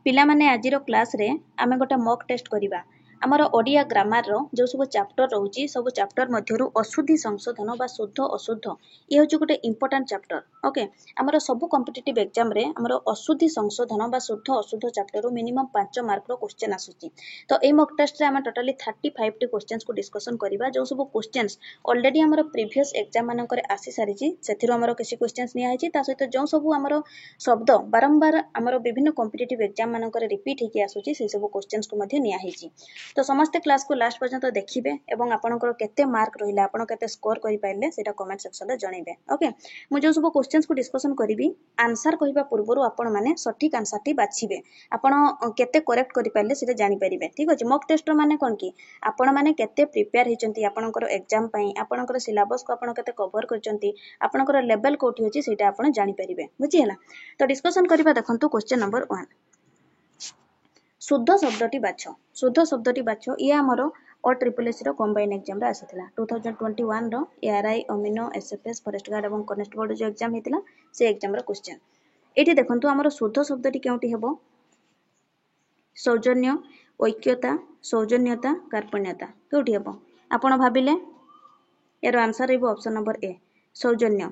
पिलामाने आजिर class रे आमे गोटे मॉक टेस्ट करिबा आमर ओडिया ग्रामर रो जो सब चैप्टर रहउची सब चैप्टर मध्यरु अशुद्धि संशोधन बा शुद्ध अशुद्ध ये होची गोटे इंपोर्टेंट चैप्टर ओके आमर सब कॉम्पिटिटिव एग्जाम रे आमर अशुद्धि संशोधन बा शुद्ध अशुद्ध चैप्टर रो मिनिमम 5 मार्क रो क्वेश्चन आसुची तो ए मॉक टेस्ट रे आमे टोटली 35 टी क्वेश्चंस को डिस्कशन करिबा जो सब क्वेश्चंस ऑलरेडी आमर प्रीवियस एग्जाम मानकर आसी सारिची सेथिरो आमर किछि क्वेश्चंस निया हैची ता सहित जो सब आमर शब्द बारंबार आमर विभिन्न कॉम्पिटिटिव एग्जाम मानकर रिपीट हेकी आसुची से सब क्वेश्चंस को मध्ये निया हैची तो समस्त क्लास को लास्ट पर्यंत देखिबे एवं आपनकर केते मार्क रहिला आपन केते स्कोर करि पाइले सेटा कमेंट सेक्शन रे जणैबे ओके मु जो सब क्वेश्चंस को डिस्कशन करिबी आंसर कहिबा पूर्वरु आपन माने सटीक आंसर टी बाछिबे आपन केते करेक्ट करि पाइले सेटा जानि परिबे ठीक अछि मॉक टेस्ट माने कोन की आपन माने केते प्रिपेयर हिचंती आपनकर एग्जाम पई आपनकर सिलेबस को आपन केते कवर करचंती आपनकर लेवल कोठी अछि सेटा आपन जानि परिबे बुझि हला तो डिस्कशन करिबा देखंतु क्वेश्चन नंबर 1 शुद्ध शब्दटी बाछ शुद्ध शब्दटी बाछ ये हमरो ओ ट्रिपल एस रो कंबाइन एग्जाम रे आसीथिला 2021 रो एआरआई अमिनो एसएफएस फॉरेस्ट गार्ड एवं कॉन्स्टेबल जो एग्जाम हेतिला से एग्जाम रो क्वेश्चन एठी देखंतु हमरो शुद्ध शब्दटी केउटी हेबो सौजन्य ऐक्यता सौजन्यता कार्पण्यता केउटी हेबो आपण भाबिले यार आंसर हेबो ऑप्शन नंबर ए सौजन्य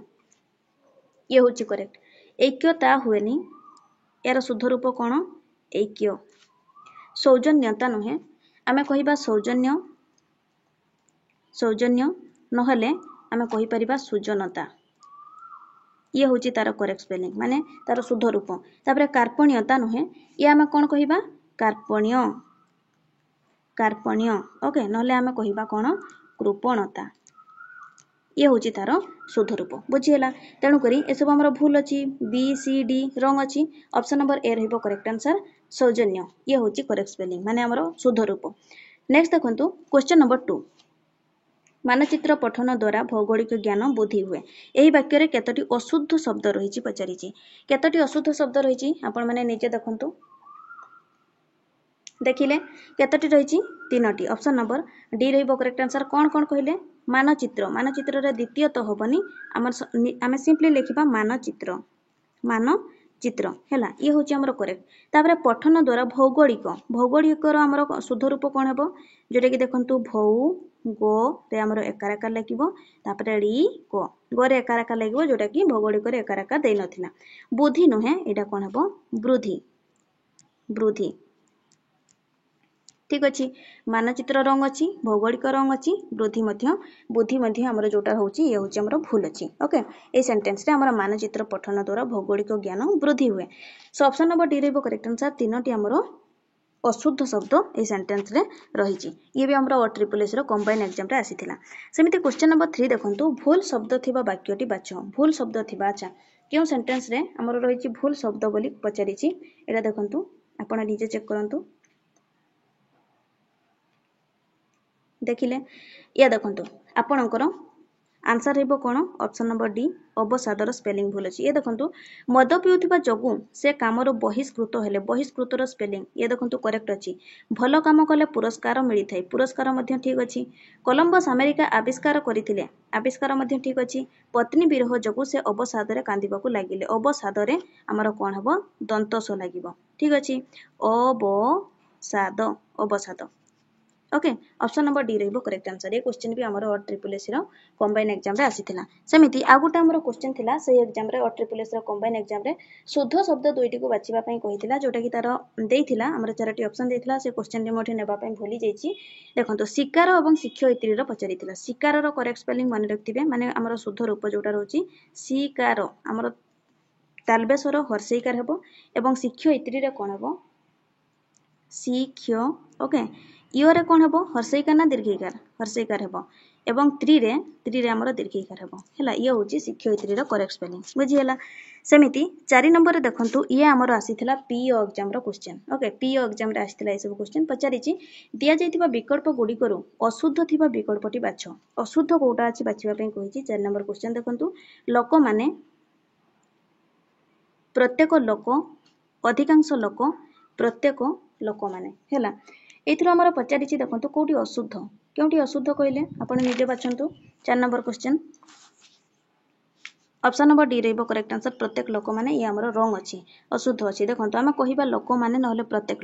ये होची करेक्ट ऐक्यता हुएनी यार शुद्ध रूप कोन ऐक्य सौजन्यता नुहे आमे कहिबा सौजन्य सौजन्य नहले आमे कहि परिबा सुजनता ये होची तार करेक्ट स्पेलिंग माने तार शुद्ध रूप तापरे कार्पण्यता नुहे ये आमे कोन कहिबा कार्पण्य कार्पण्य ओके नहले आमे कहिबा कोन कृपणता ये होची तार शुद्ध रूप बुझियला तेनु करी ए सब हमर भूल अछि बी सी डी रंग अछि ऑप्शन नंबर ए रहइबो करेक्ट आंसर सौजन्य ये होची करेक्ट स्पेलिंग माने हमर शुद्ध रूप नेक्स्ट देखंतु क्वेश्चन नंबर 2 मानचित्र पठन द्वारा भौगोलिक ज्ञान बुद्धि हुए एही वाक्य रे केतोटी अशुद्ध शब्द रहिची पचारिची केतोटी अशुद्ध शब्द रहिची आपण माने निजे देखंतु देखिले केतोटी रहिची तीनोटी ऑप्शन नंबर डी रहइबो करेक्ट आंसर कोन कहिले मानचित्र मानचित्र रे द्वितीय तो होबनी आमे सिंपली लिखिबा मानचित्र मानचित्र हैला ये होची हमर करेक्ट तापरे पठन द्वारा भौगोलिक भौगोलिक रो हमर शुद्ध रूप कोन हेबो जेटे कि देखंतु भौ गो रे हमर एकार एकार लिखिबो तापरे री को रे एकार एकार लिखिबो जोटा कि भौगोलिक रे एकार एकार देइ नथिला बुद्धि नहे एटा कोन हेबो वृद्धि वृद्धि ठीक अछि मानचित्र रंग अछि भौगोलिक रंग अछि वृद्धि मध्य बुद्धि मध्य हमर जोटा होची ये होची हमर भूल अछि ओके ए सेंटेंस रे हमर मानचित्र पठन द्वारा भौगोलिक ज्ञान वृद्धि हुए सो ऑप्शन नंबर डी रहइबो करेक्ट आंसर तीनोटी हमर अशुद्ध शब्द ए सेंटेंस रे रहिची ये भी हमर ट्रिपल एस रो कंबाइन एग्जाम रे आसीथिला सेमिति क्वेश्चन नंबर 3 देखंतु भूल शब्द थिबा वाक्यटी बाछ भूल शब्द थिबा अच्छा केउ सेंटेंस रे हमर रहिची भूल शब्द बोली पचारिची एटा देखंतु आपण निजे चेक करंतु देखिले या देखंतु आपणकर आंसर हेबो कोन ऑप्शन नंबर डी अवसादर स्पेलिंग भूल अछि ये देखंतु मद पिउथिबा जगु से कामरो बहिष्कृत हेले बहिष्कृतर स्पेलिंग ये देखंतु करेक्ट अछि भलो काम कले पुरस्कार मिली थाई पुरस्कार मध्ये ठीक अछि कोलंबस अमेरिका आविष्कार करिथिले आविष्कार मध्ये ठीक अछि पत्नी विरह जगु से अवसादरे कांदिबाकू लागिले अवसादरे हमर कोन हेबो दंतस लागिबो ठीक अछि अवसाद अवसाद ओके ऑप्शन नंबर डी रहइबो करेक्ट आंसर ये क्वेश्चन भी हमर ट्रिपल एस रो कंबाइन एग्जाम रे आसीथिला सेमिति आ गुटा हमर क्वेश्चन थिला से एग्जाम रे ट्रिपल एस रो कंबाइन एग्जाम रे शुद्ध शब्द दुईटी को बाछिबा पई कहिथिला जोटा कि तार देइथिला हमर चारटी ऑप्शन देइथिला से क्वेश्चन रे मोठी नेबा पई भूली जाईची देखंतो शिकार एवं शिक्षयित्री रो पचारिथिला शिकार रो करेक्ट स्पेलिंग मन रखथिबे माने हमर शुद्ध रूप जोटा रहउची शिकार हमर तालबेसर हर्षैकार हेबो एवं शिक्षयित्री रे कोन हेबो शिक्ष ओके यो रे कोन हेबो हर्षैकार ना दीर्घिकार हर्षैकार हेबो एवं त्री रे हमर दीर्घिकार हेबो हैला ये होची शिक्षयित्री रो करेक्ट स्पेलिंग बुझी हैला सेमिति 4 नंबर रे देखंतु ये हमर आसीथिला पीओ एग्जाम रो क्वेश्चन ओके पीओ एग्जाम रे आसीथिला ए सब क्वेश्चन पचारिची दिया जायतिबा विकल्प गुडी करू अशुद्ध थिबा विकल्पटी बाछ अशुद्ध कोटा अछि बाछिबा पई कहिची 4 नंबर क्वेश्चन देखंतु लोक माने प्रत्येक लोक अधिकांश लोक प्रत्येक लोक माने हैला एथरो हमर पचारिची देखंतु कोठी अशुद्ध केउठी अशुद्ध कहले आपण निजे बाछंतु 4 number question option number D रहिबो करेक्ट आंसर प्रत्येक लोक माने ये हमर रंग अछि अशुद्ध अछि देखंतु आमे कहिबा लोक माने नहले प्रत्येक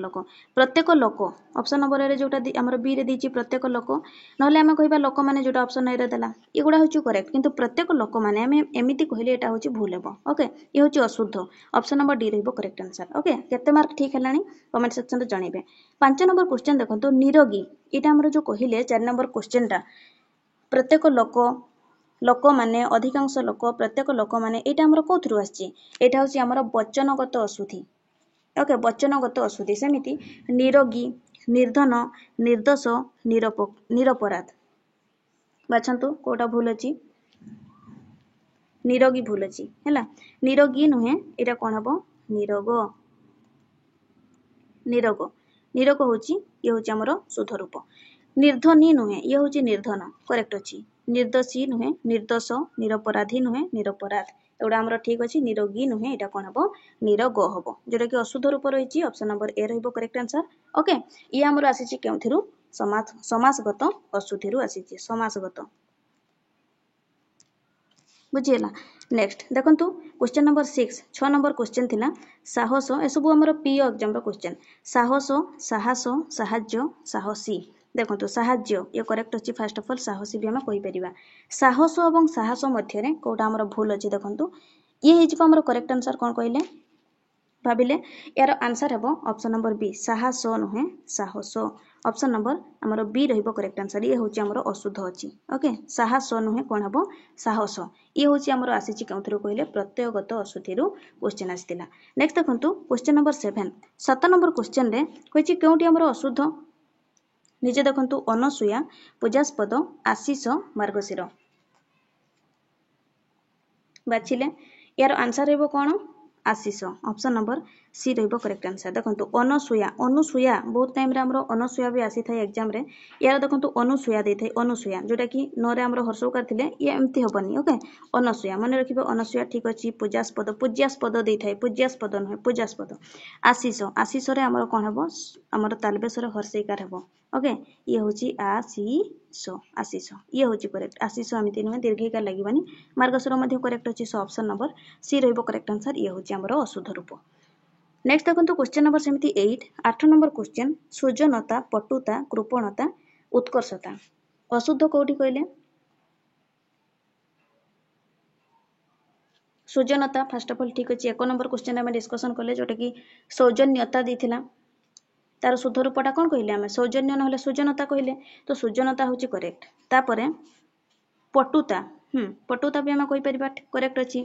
लोक ऑप्शन नंबर ए रे जोटा हमर बी रे दिछि प्रत्येक लोक नहले आमे कहिबा लोक माने जोटा ऑप्शन ए रे देला एगुडा होछि करेक्ट किंतु प्रत्येक लोक माने आमे एमिति कहिले एटा होछि भूल हेबो ओके ये होछि अशुद्ध ऑप्शन नंबर डी रहिबो करेक्ट आंसर ओके केते मार्क ठीक हलानी कमेंट सेक्शन रे जणैबे 5 नंबर क्वेश्चन देखंतु निरोगी एटा हमर जो कहिले 4 नंबर क्वेश्चन टा प्रत्येक लोक माने अधिकांश लोक प्रत्येक लोक माने एटा हमर कोथरु आछि एटा होछि हमर वचनगत अशुद्धि ओके वचनगत अशुद्धि सेमिति निरोगी निर्धन निर्दोष निरपराध बाछंतु कोटा भूल अछि निरोगी भूल अछि हैला निरोगी नुहे एटा कोन हबो निरोग निरोग होछि ये होछि हमर शुद्ध रूप निर्धनी नुहे ये होछि निर्धन करेक्ट अछि निर्दोषी नुहे निर्दोष निरपराधी नुहे निरपराध एउडा हमर ठीक अछि निरोगी नुहे एटा कोन हबो निरोग हबो जेटा कि अशुद्ध रूप रहिछि ऑप्शन नंबर ए रहिबो करेक्ट आंसर ओके ये हमर आसीछि केउथिरु समासगत अशुद्धिरु आसीछि समासगत बुझियला नेक्स्ट देखंतु क्वेश्चन नंबर 6 6 नंबर क्वेश्चन थिला साहस ए सब हमर पीओ एग्जाम रो क्वेश्चन साहस साहाज्य साहसी देखंतु साहाज्य ये करेक्ट अछि फर्स्ट ऑफ ऑल साहसी भी हम कहि परिबा साहस एवं साहस मध्य रे कोटा हमर भूल अछि देखंतु ये हिजको हमर करेक्ट आंसर कोन कहिले भाबिले यार आंसर हेबो ऑप्शन नंबर बी साहस नुहे साहस ऑप्शन नंबर हमर बी रहिबो करेक्ट आंसर ये होची हमर अशुद्ध अछि ओके साहस नुहे कोन हेबो साहस ये होची हमर आसीची केउथरो कहिले प्रत्ययगत अशुद्धिरु क्वेश्चन आस्तिला नेक्स्ट देखंतु क्वेश्चन नंबर 7 7 नंबर क्वेश्चन रे कहिची केउटी हमर अशुद्ध निजे देखंतु अनसुया पूजास्पद आशीष मार्गशीर बाछिले यार आंसर हेबो कोन आशीष ऑप्शन नंबर सी रहिबो करेक्ट आंसर देखंतु अनुसुया बहुत टाइम रे हमरो अनुसुया भी आसी थाय एग्जाम रे यार देखंतु अनुसुया दे थाय अनुसुया जोटा कि न रे हमरो हर्षकार थिले ये एम्ति होबनी ओके अनुसुया माने रखिबो अनुसुया ठीक अछि पूज्यास्पद दे थाय पूज्यास्पद न पूज्यास्पद आशीष रे हमरो कोन हेबो हमरो तालबेसर हर्षिकार हेबो ओके ये होची आशीष ये होची करेक्ट आशीष एमिति न दीर्घिका लागिबानी मार्गसर मध्ये करेक्ट अछि सो ऑप्शन नंबर सी रहिबो करेक्ट आंसर ये होची हमरो अशुद्ध रूप नेक्स्ट देखंतु क्वेश्चन नंबर 8 8 नंबर क्वेश्चन सृजनता पटुता कृपणता उत्कर्षता अशुद्ध कोठी कहले सृजनता फर्स्ट ऑफ ऑल ठीक अछि एक नंबर क्वेश्चन हम डिस्कशन करले जोटा कि सौजन्यता दिथिला तार शुद्ध रूपटा कोन कहले हम सौजन्य नहले सृजनता कहले तो सृजनता होची करेक्ट तापरे पटुता पटुता भी हम कहि परिबा करेक्ट अछि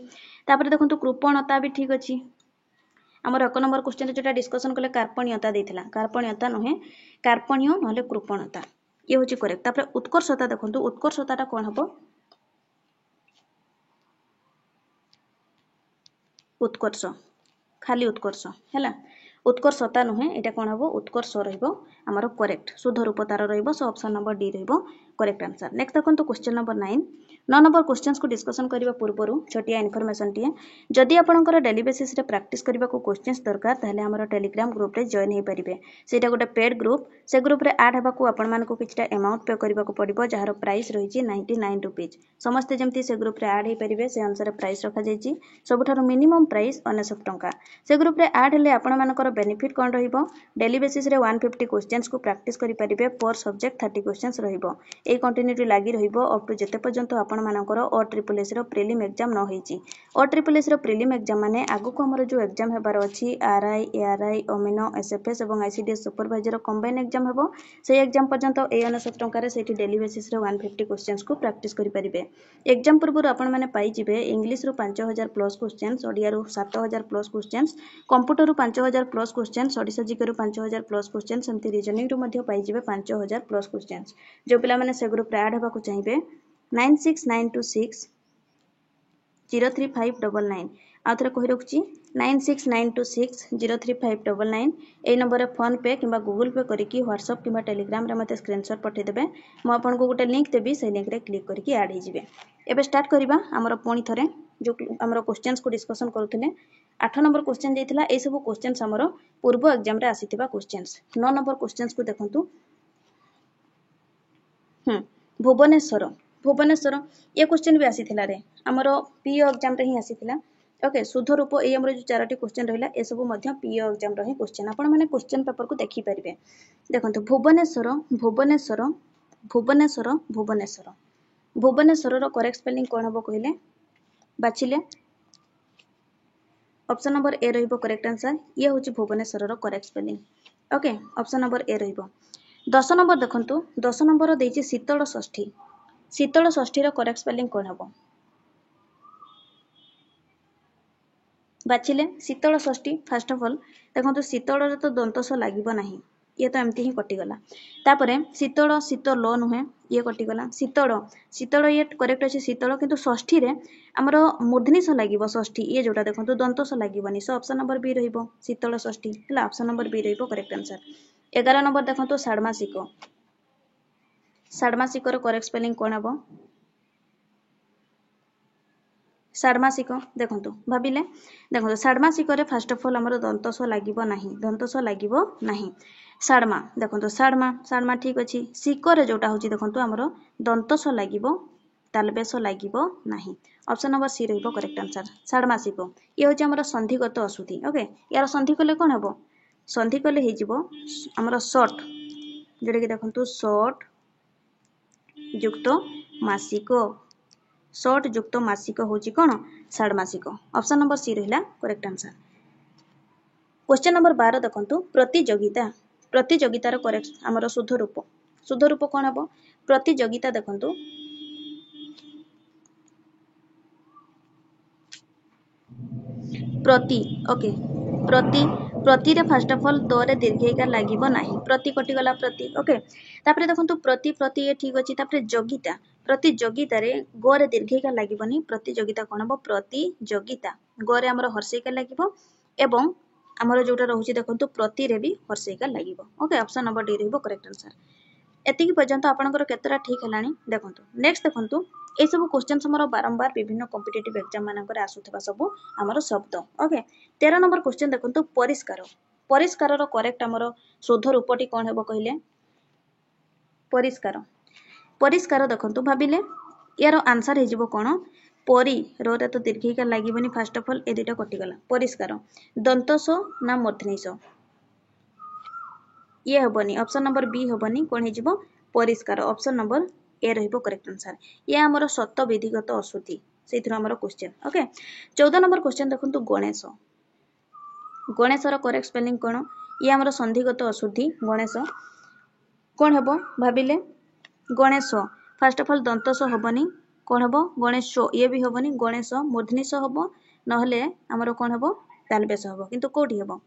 तापरे देखंतु कृपणता भी ठीक अछि हमर एक नंबर क्वेश्चन रे जेटा डिस्कशन करले कार्पण्यता देथिला कार्पण्यता नहे कार्पण्य नहले कृपणता ये होची करेक्ट तापरे उत्कर्षता देखंतु उत्कर्षताटा कोन हबो उत्कर्ष खाली उत्कर्ष हैला उत्कर्षता नुहे एटा कोन हबो उत्कर्ष रहइबो हमर करेक्ट शुद्ध रूप तार रहइबो सो ऑप्शन नंबर डी रहइबो करेक्ट आंसर नेक्स्ट देखंतु क्वेश्चन नंबर 9 नंबर क्वेश्चंस को डिस्कशन करबा पूर्वरु छोटिया इन्फॉर्मेशन टिए जदि आपनकर डेली बेसिस रे प्रैक्टिस करबा को क्वेश्चंस दरकार ताले हमर टेलीग्राम ग्रुप रे जॉइन हे परिबे सेटा गोटे पेड ग्रुप से ग्रुप रे ऐड हेबा को आपन मान को किछटा अमाउंट पे करबा को पड़िबो जहार प्राइस रहिछि 99 रुपीस समस्त जेमति से ग्रुप रे ऐड हे परिबे से अनुसार प्राइस रखा जाइछि सबठार मिनिमम प्राइस 99 टंका से ग्रुप रे ऐड हेले आपन मानकर बेनिफिट कोन रहिबो डेली बेसिस रे 150 क्वेश्चंस को प्रैक्टिस करि परिबे पर सब्जेक्ट 30 क्वेश्चंस रहिबो ए कंटिन्यूटी लागि रहिबो अप टू जेते पर्यंत आपन मानकर ओ ट्रिपल एस रो प्रीलिम एग्जाम न होईची ओ ट्रिपल एस रो प्रीलिम एग्जाम माने आगु को हमर जो एग्जाम हेबार अछि आरआई एआरआई ओमिनो एसएफएस एवं आईसीडीएस सुपरवाइजर कंबाइन एग्जाम हेबो से एग्जाम पर्यंत ए 99 टंका रे सेठी डेली बेसिस रे 150 क्वेश्चंस को प्रैक्टिस करि परिबे एग्जाम पूर्व आपन माने पाई जिबे इंग्लिश रो 5000 प्लस क्वेश्चंस ओडिया रो 7000 प्लस क्वेश्चंस कंप्यूटर रो 5000 प्लस क्वेश्चंस ओडिसा जीके रो 5000 प्लस क्वेश्चंस एमती रीजनिंग रो मध्ये पाई जिबे 5000 प्लस क्वेश्चंस जो पिला माने से ग्रुप रे ऐड हेबा को चाहिबे 96926 03599 आउथरे कहि रखुची 96926 03599 ए नंबर रे फोन पे किबा गूगल पे करी कि व्हाट्सएप किबा टेलीग्राम रे मते स्क्रीनशॉट पठे देबे म आपन को गोटे लिंक देबी से लिंक रे क्लिक करी कि ऐड हे जिवे एबे स्टार्ट करिबा हमर पुणी थरे जो हमर क्वेश्चंस को डिस्कशन करथले 8 नंबर क्वेश्चन देथिला ए सब क्वेश्चंस हमर पूर्व एग्जाम रे आसीथिबा क्वेश्चंस 9 नंबर क्वेश्चंस को देखंतु भुवनेश्वर भुवनेश्वर ये क्वेश्चन भी आसीथिला रे हमरो पीओ एग्जाम रे ही आसीथिला ओके शुद्ध रूप ए हमरो जो चारोटी क्वेश्चन रहिला ए सब मध्य पीओ एग्जाम रे ही क्वेश्चन आपण माने क्वेश्चन पेपर को देखि परिबे देखंतु भुवनेश्वर भुवनेश्वर भुवनेश्वर भुवनेश्वर भुवनेश्वर रो करेक्ट स्पेलिंग कोन हबो कहिले बाछिले ऑप्शन नंबर ए रहिबो करेक्ट आंसर ये होची भुवनेश्वर रो correct spelling okay option number A रहिबो 10 नंबर देखंतु 10 नंबर देछि शीतल षष्ठी रो करेक्ट स्पेलिंग कोन हबो बाछिले शीतल षष्ठी फर्स्ट ऑफ ऑल देखंतु शीतल रे तो दंतस लागिबो नाही ये तो एमती ही कटि गला तापरे शीतल शीतल नुहे ये कटि गला शीतल शीतल ये करेक्ट अछि शीतल किंतु षष्ठी रे हमरो मूर्धनी स लागिबो षष्ठी ये जोटा देखंतु दंतस लागिबोनी सो ऑप्शन नंबर बी रहिबो शीतल षष्ठी हला ऑप्शन नंबर बी रहिबो करेक्ट आंसर 11 नंबर देखंतु षाडमासिक रो करेक्ट स्पेलिंग कोन हबो षाडमासिक देखंतु भाबिले देखंतु षाडमासिक रे फर्स्ट ऑफ ऑल हमरो दंतस लागिबो नाही षाडमा देखंतु षाडमा ठीक अछि सिक रे जोटा होची देखंतु हमरो दंतस लागिबो तालबेस लागिबो नाही ऑप्शन नंबर सी रहिबो करेक्ट आंसर षाडमासिक ये होची हमरो संधिगत अशुद्धि ओके यार संधि कले कोन हबो संधि कले हे जिवो हमरो शॉर्ट जेडे कि देखंतु शॉर्ट युक्त मासिक शॉर्ट युक्त मासिक होची कोन षाडमासिक ऑप्शन नंबर सी रहिला करेक्ट आंसर क्वेश्चन नंबर 12 देखंतु प्रतियोगितार करेक्ट हमरो शुद्ध रूप कोन हबो प्रतियोगिता देखंतु प्रति ओके प्रति रे फर्स्ट ऑफ ऑल दो रे दीर्घिका लागिबो नाही प्रति कटि गला प्रति ओके तापरे देखंतु प्रति ये ठीक अछि तापरे जोगिता प्रतियोगिता रे गो रे दीर्घिका लागिबोनी प्रतियोगिता कोन हबो प्रतियोगिता गो रे हमरो हर्षिका लागिबो एवं हमरो जोटा रहउची देखंतु प्रति रे भी हर्षिका लागिबो ओके ऑप्शन नंबर डी रहइबो करेक्ट आंसर एतिकी पर्यंत आपनकर केतरा ठीक हलानी देखंतु नेक्स्ट देखंतु ए सब क्वेश्चन हमरो बारंबार विभिन्न कॉम्पिटिटिव एग्जाम मानकर आसुथबा सब हमरो शब्द ओके 13 नंबर क्वेश्चन देखंतु परिष्कार रो करेक्ट हमरो शुद्ध रूपटी कोन हेबो कहिले परिष्कार देखंतु भाबिले यार आंसर हे जिवो कोन परि रो रे तो दीर्घिका लागिबनी फर्स्ट ऑफ ऑल ए दुटा कटि गला परिष्कार दंतस ना मूर्धनिस ये हबनी ऑप्शन नंबर बी हबनी कोन हे जिवो परिष्कार ऑप्शन नंबर ए रहिबो करेक्ट आंसर ये हमरो सत्य विधिगत अशुद्धि सेथरो हमरो क्वेश्चन ओके 14 नंबर क्वेश्चन देखंतु गणेश रो करेक्ट स्पेलिंग कोन ये हमरो संधिगत अशुद्धि गणेश कोन हबो भाबिले गणेश फर्स्ट ऑफ ऑल दंतस हबनी कोन हबो गणेश ये भी हबनी गणेश मूर्धनिस हबो नहले हमरो कोन हबो तालबेस हबो किंतु कोठी हबो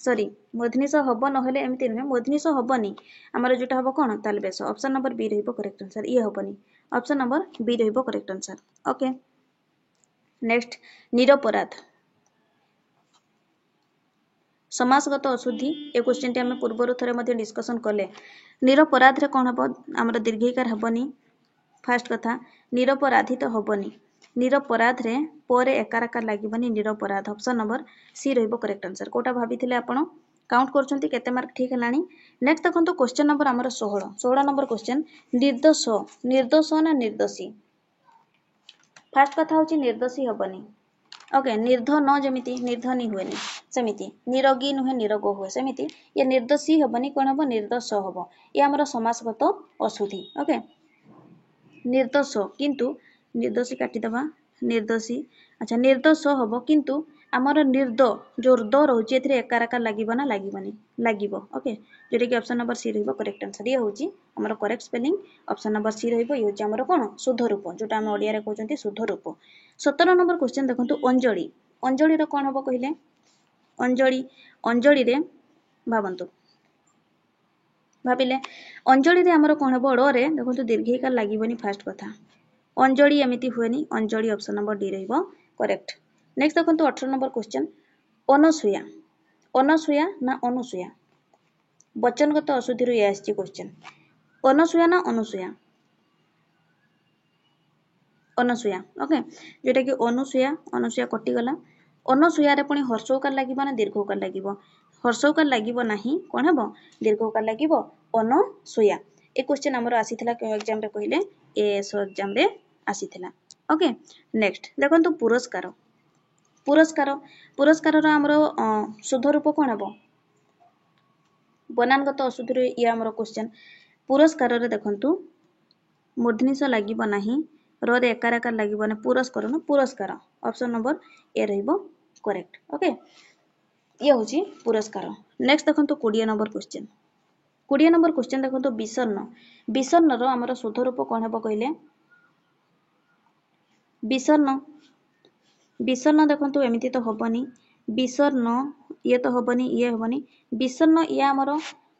सॉरी मूर्धनिस हबो नहले एमति नहे मूर्धनिस हबनी हमरो जोटा हबो कोन तालबेस ऑप्शन नंबर बी रहिबो करेक्ट आंसर ये हबनी ऑप्शन नंबर बी रहिबो करेक्ट आंसर ओके नेक्स्ट निरपराध समासगत अशुद्धि ए क्वेश्चन टे हम पूर्व थरे मध्ये डिस्कशन कले निरपराध रे कोन हबो हमरो दीर्घिकार हबनी फर्स्ट कथा निरपराधित हबनी निरपराध रे परे एकाराकार लागिबनी निरपराध ऑप्शन नंबर सी रहिबो करेक्ट आंसर कोटा भाबिथिले आपण काउंट करछंती केते मार्क ठीक हलानी नेक्स्ट देखंतु क्वेश्चन नंबर हमरो 16 नंबर क्वेश्चन निर्दोष ना निर्दोषी फर्स्ट कथा होची निर्दोषी हबनी ओके निर्धन जेमिति निर्धनी हुएनी सेमिति निरोगी नुहे निरोग हुए सेमिति ये निर्दोषी हबनी कोन हबो निर्दोष हबो ये हमरो समासगत अशुद्धि ओके निर्दोष किंतु निर्दोषी काटी दबा निर्दोषी अच्छा निर्दोष हबो किंतु हमरो निर्दो जो द रहउची एथरे एकाराकार लागिबो ना लागिबनी लागिबो ओके जेटे कि ऑप्शन नंबर सी रहइबो करेक्ट आंसर ये होची हमरो correct spelling option number C रहइबो ये होची हमरो कोन शुद्ध रूप जोटा हम ओडिया रे कहउचंती शुद्ध रूप 17 नंबर क्वेश्चन देखंतु अंजलि रो कोन हबो कहिले अंजलि रे भाबंतु भाबिले अंजलि रे हमरो कोन हबो ड रे देखंतु दीर्घिकार लागिबनी फर्स्ट कथा अंजलि एमिति हुएनी अंजलि ऑप्शन नंबर डी रहइबो करेक्ट नेक्स्ट देखंतु 18 नंबर क्वेश्चन अनसुया ना अनुसुया वचनगत अशुद्धि रो आछि क्वेश्चन अनसुया ना अनुसुया ओके जेटा कि अनुसुया कटि गला अनसुया रे पुनी हर्षोकार लागिबो ना दीर्घोकार लागिबो हर्षोकार लागिबो नाही कोन हबो दीर्घोकार लागिबो अनसुया ए क्वेश्चन हमर आसीथिला के एग्जाम रे कहले एएसओ एग्जाम रे आसीथिला ओके नेक्स्ट देखंतु पुरस्कार पुरस्कार पुरस्कार रो हमर शुद्ध रूप कोन हबो बनानगत अशुद्ध रे या हमर क्वेश्चन पुरस्कार रे देखंतु मूर्धनिश लागिबो नाही र रे एकार एकार लागिबो ने पुरस्कार न पुरस्कार ऑप्शन नंबर ए रहइबो करेक्ट ओके ये होची पुरस्कार नेक्स्ट देखंतु 20 नंबर क्वेश्चन 20 नंबर क्वेश्चन देखंतु विसर्ण विसर्ण रो हमर शुद्ध रूप कोन हबो कहले विसर्ण विसर्ण देखंतु एमिति तो हबनी विसर्ण ये तो हबनी ये हबनी विसर्ण या हमर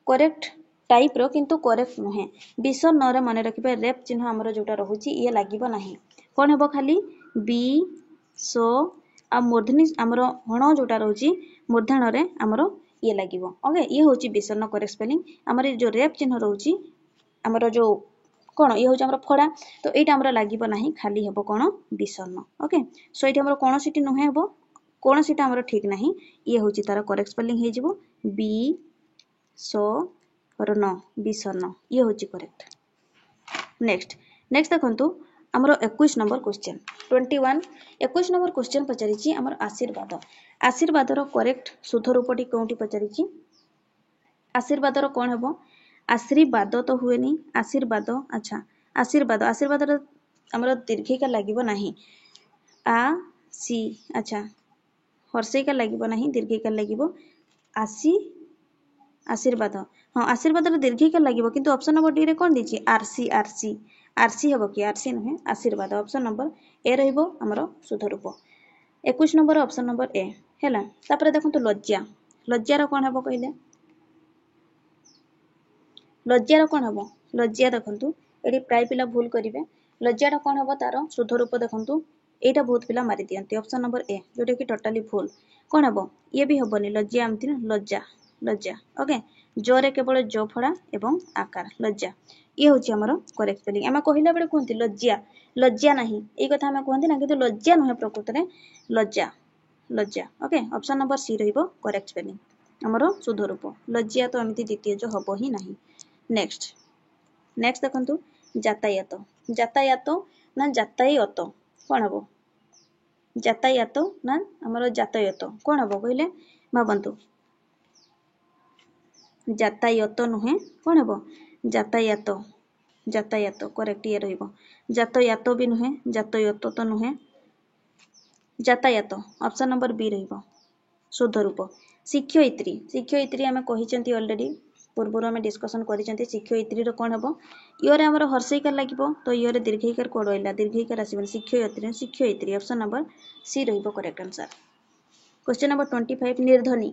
करेक्ट टाइप रो किंतु करेक्ट नहे विसर्ण रे माने रखिबे रेप चिन्ह हमर जोटा रहूची ये लागिबो नाही कोन हबो खाली बी सो आ मूर्धनी हमर हण जोटा रहूची मूर्धन रे हमर ये लागिबो ओके ये होची विसर्ण करेक्ट स्पेलिंग हमर जो रेप चिन्ह रहूची हमर जो कोन ये होची हमर फडा तो एटा हमर लागिबो नाही खाली हबो कोन विसर्ण ओके सो एटा हमर कोन सिटी नहे हबो कोन सिटा हमर ठीक नाही ये होची तार करेक्ट स्पेलिंग हे जिवो बी सो र्ण विसर्ण ये होची करेक्ट नेक्स्ट नेक्स्ट देखंतु हमर 21 नंबर क्वेश्चन 21 नंबर क्वेश्चन पचारिची हमर आशीर्वाद आशीर्वाद रो करेक्ट शुद्ध रूपटी कोंटी पचारिची आशीर्वाद रो कोन हबो आशीर्वाद तो हुएनी आशीर्वाद अच्छा आशीर्वाद आशीर्वाद रो हमर दीर्घिका लागिबो नाही आ सी अच्छा हर्षिका लागिबो नाही दीर्घिका लागिबो आसी आशीर्वाद हाँ आशीर्वाद रो दीर्घिका लागिबो किंतु ऑप्शन नंबर डी रे कोन दिछि आरसी आरसी आरसी हबो कि आरसी नहे आशीर्वाद ऑप्शन नंबर ए रहइबो हमरो शुद्ध रूप 21 नंबर ऑप्शन नंबर ए हैला तापर देखंतु लज्जा लज्जा रो कोन हबो कहले लज्जा रो कोन हबो लज्जा देखंतु एडी प्राय पिला भूल करिवे लज्जा रो कोन हबो तारो शुद्ध रूप देखंतु एटा बहुत पिला मारि दियंती ऑप्शन नंबर ए जोटा कि टोटली भूल कोन हबो ये भी हबोनी लज्जा आमति लज्जा लज्जा ओके जोरे केवल जो फड़ा एवं आकार लज्जा ये होची हमर करेक्ट स्पेलिंग हम कहिला बेले कोनती लज्जा लज्जा नाही ए कथा हम कोनती ना किंतु लज्जा नहे प्रकृत रे लज्जा लज्जा ओके ऑप्शन नंबर सी रहइबो करेक्ट स्पेलिंग हमर शुद्ध रूप लज्जा तो एमिति द्वितीय जो हबो ही नाही नेक्स्ट नेक्स्ट देखंतु यातायात यातायात ना यातायात कोन हबो यातायात ना हमर यातायात कोन हबो कहले भाबंतु यातायात नुहे कोन हबो यातायात यातायात करेक्ट ये रहइबो यातायात भी नुहे यातायात तो नुहे यातायात ऑप्शन नंबर बी रहइबो शुद्ध रूप शिक्षयित्री शिक्षयित्री हमें कहिचंती ऑलरेडी पूर्वरो हमें डिस्कशन करिचंती शिक्षयित्री रो कोन हबो इयोरे हमर हर्षइकार लागिबो तो इयोरे दीर्घइकार कोड होइला दीर्घइकार आसीबो शिक्षयित्री शिक्षयित्री ऑप्शन नंबर सी रहइबो करेक्ट आंसर क्वेश्चन नंबर 25 निर्धनी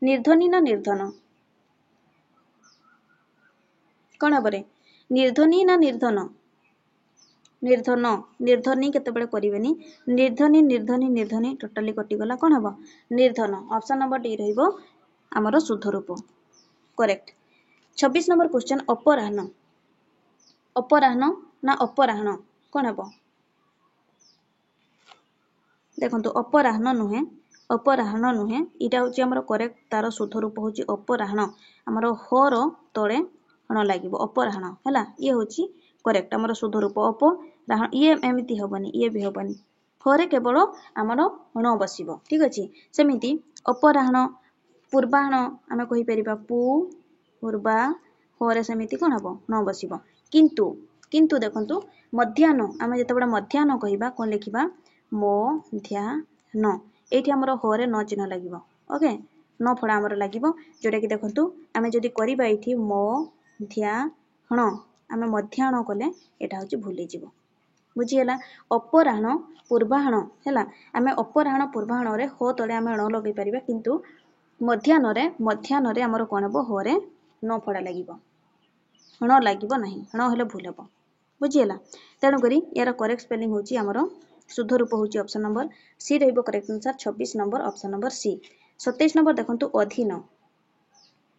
निर्धनी ना निर्धन कोन हबरे निर्धनी ना निर्धन निर्धन निर्धनी केते बेले करिवेनी निर्धनी निर्धनी निर्धनी टोटली कटि गला कोन हबो निर्धन ऑप्शन नंबर डी रहइबो हमर शुद्ध रूप करेक्ट 26 नंबर क्वेश्चन अपराह्न अपराह्न ना अपराह्न कोन हबो देखंतु अपराह्न नुहे इटा होची हमर करेक्ट तार शुद्ध रूप होची अपराह्न हमर हो रो तळे हण लागिबो अपराह्न हैला ये होची करेक्ट हमर शुद्ध रूप अपराह्न ये एमिति हबनी ये भी हबनी होरे केवल हमर हण बसिबो ठीक अछि सेमिति अपराह्न पूर्वाह्न हमें कहि परिबा पु पूर्वा होरे सेमिति कोन हबो न बसिबो किंतु किंतु देखंतु मध्याह्न हमें जते बडा मध्याह्न कहिबा कोन लिखिबा मो ध्या न एठी हमर होरे न चिन्ह लागिबो ओके न फडा हमर लागिबो जोटा कि देखंतु हमें जदी करिबा एठी मो ध्या हण हमें मध्याह्न कले एटा होची भूली जिवो बुझियला अपराह्न पूर्वाह्न हैला हमें अपराह्न पूर्वाह्न रे हो तळे हमें न लगै परिबा किंतु मध्याह्न रे हमर कोन हबो होरे न फडा लागिबो हण लागिबो नाही हण हेले भूल हबो बुझियला तेनु करी यार करेक्ट स्पेलिंग होची हमर शुद्ध रूप होची ऑप्शन नंबर सी रहइबो correct answer 26 number option number C 27 number देखंतु अधीन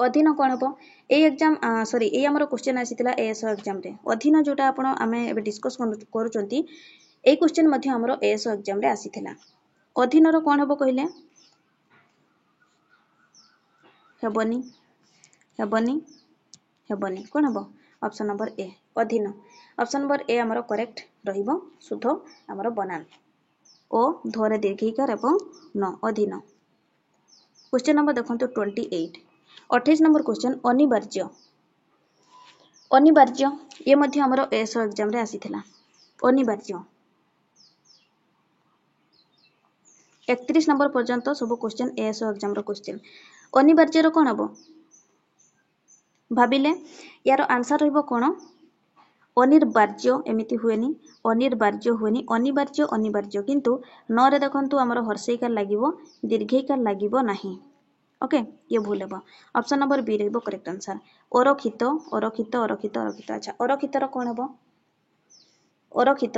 अधीन कोन हबो ए एग्जाम सॉरी ए हमर क्वेश्चन आसीतिला एएसओ एग्जाम रे अधीन जोटा आपण आमे एबे डिस्कस करूचंती ए क्वेश्चन मध्ये हमर एएसओ एग्जाम रे आसीतिला अधीन रो कोन हबो कहिले हेबनी हेबनी हेबनी कोन हबो ऑप्शन नंबर ए अधीन ऑप्शन नंबर ए आमर करेक्ट रहिबो शुद्ध आमर बनान ओ धरे दीर्घिकार एवं न अधीन। क्वेश्चन नंबर देखंतु 28 28 नंबर क्वेश्चन अनिवार्य अनिवार्य ये मध्य आमर एसओ एग्जाम रे आसीथिला अनिवार्य 31 नंबर पर्यंत सब क्वेश्चन एसओ एग्जाम रो क्वेश्चन अनिवार्य रो कोन हबो भाबिले यार आंसर रहिबो कोन अनिवार्य एमिति हुएनी अनिवार्य हुएनी अनिवार्य अनिवार्य किंतु न रे देखंतु हमर हर्षैकार लागिवो दीर्घैकार लागिवो नाही ओके ये भूल हेबो ऑप्शन नंबर बी रहिबो करेक्ट आंसर अरखित अरखित अरखित अरखित अच्छा अरखित रो कोन हेबो अरखित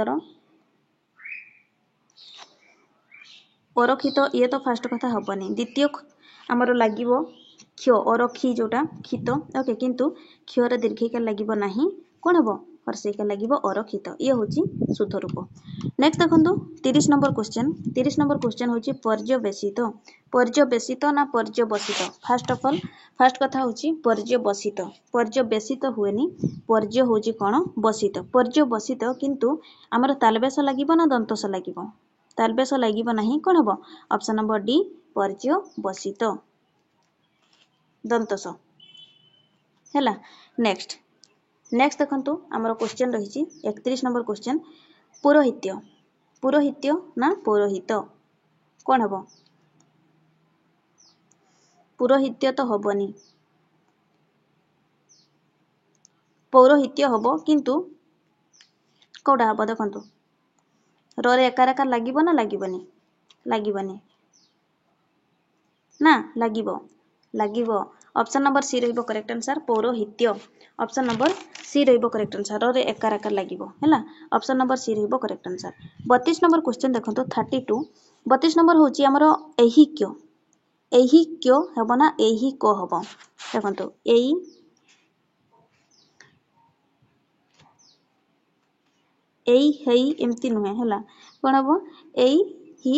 ये तो फास्ट कथा हबनी द्वितीय हमर लागिवो क्ष अरखी जोटा खित ओके किंतु क्ष रे दीर्घैकार लागिवो नाही कोन हेबो हर्षैकार लागिवो अरखित ये होची शुद्ध रूप। नेक्स्ट देखंतु 30 नंबर क्वेश्चन होची पर्यवेसित पर्यवेसित ना पर्यवसित फास्ट कथा होची पर्यवेसित हुएनी पर्य होची कोन बसित पर्यवसित किंतु हमर तालबेस लागिवो ना दंतस लागिवो तालबेस लागिवो नाही कोन हेबो ऑप्शन नंबर डी पर्यवसित दंतस हैला। नेक्स्ट देखंतु हमर क्वेश्चन रहिची 31 नंबर क्वेश्चन पुरोहित्य ना पौरोहित कोन हेबो पुरोहित्य तो हबनी पौरोहित्य हबो किंतु कोडा हबो देखंतु र रे एकार लागिवो ना लागिवनी ना लागिवो ऑप्शन नंबर सी रहिबो करेक्ट आंसर पौरोहित्य ऑप्शन नंबर सी रहिबो करेक्ट आंसर रे एकार लागिवो हैला ऑप्शन नंबर सी रहिबो करेक्ट आंसर। 32 नंबर क्वेश्चन देखंतु 32 32 नंबर होची हमरो एही क्यो हेबो ना एही को हबो देखंतु एई हेई एमती नुहे हैला कोन हबो एई ही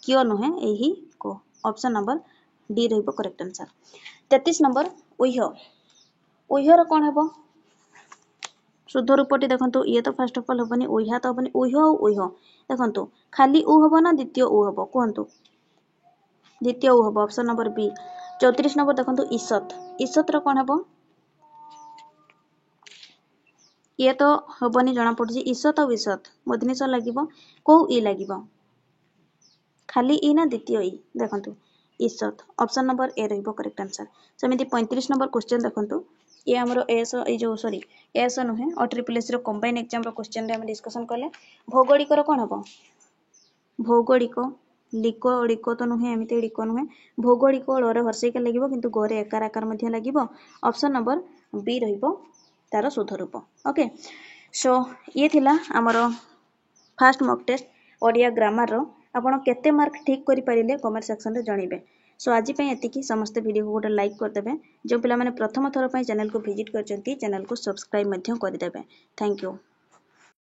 क्यों नुहे एही को ऑप्शन नंबर डी रहिबो करेक्ट आंसर। 33 नंबर उह्यर कोन हेबो शुद्ध रूपटी देखंतु ये तो फर्स्ट ऑफ ऑल हबनी उह्या तो हबनी उह्य देखंतु खाली उ हबो ना द्वितीय उ हबो कहंतु द्वितीय उ हबो ऑप्शन नंबर बी। 34 नंबर देखंतु ईसत रो कोन हेबो ये तो हबनी जणा पड़जी ईसत और ईसत मधुनिस लागिवो को ई लागिवो खाली ई ना द्वितीय ई देखंतु ईसत ऑप्शन नंबर ए रहिबो करेक्ट आंसर। सेमिति 35 नंबर क्वेश्चन देखंतु ये हमरो एसो ए जो सॉरी एसो नुहे ट्रिपल रो कंबाइन एग्जाम रो क्वेश्चन रे हम डिस्कशन करले भौगोलिक रो कोन हबो भौगोलिक लिको तो नुहे एमिति लिको नुहे भौगोलिक रे हर्षैकार लागिवो किंतु गोरे एकार मध्ये लागिवो ऑप्शन नंबर बी रहिबो तार शुद्ध रूप ओके। सो ये थिला हमरो first mock test Odia grammar रो आपण केते मार्क ठीक करि परिले कमेंट सेक्शन रे जणिबे। सो आज पई एतिकी समस्त वीडियो को गोटे लाइक कर देबे जो पिला माने प्रथम थर पई चैनल को विजिट करचंती चैनल को सब्सक्राइब मध्य कर देबे। Thank you.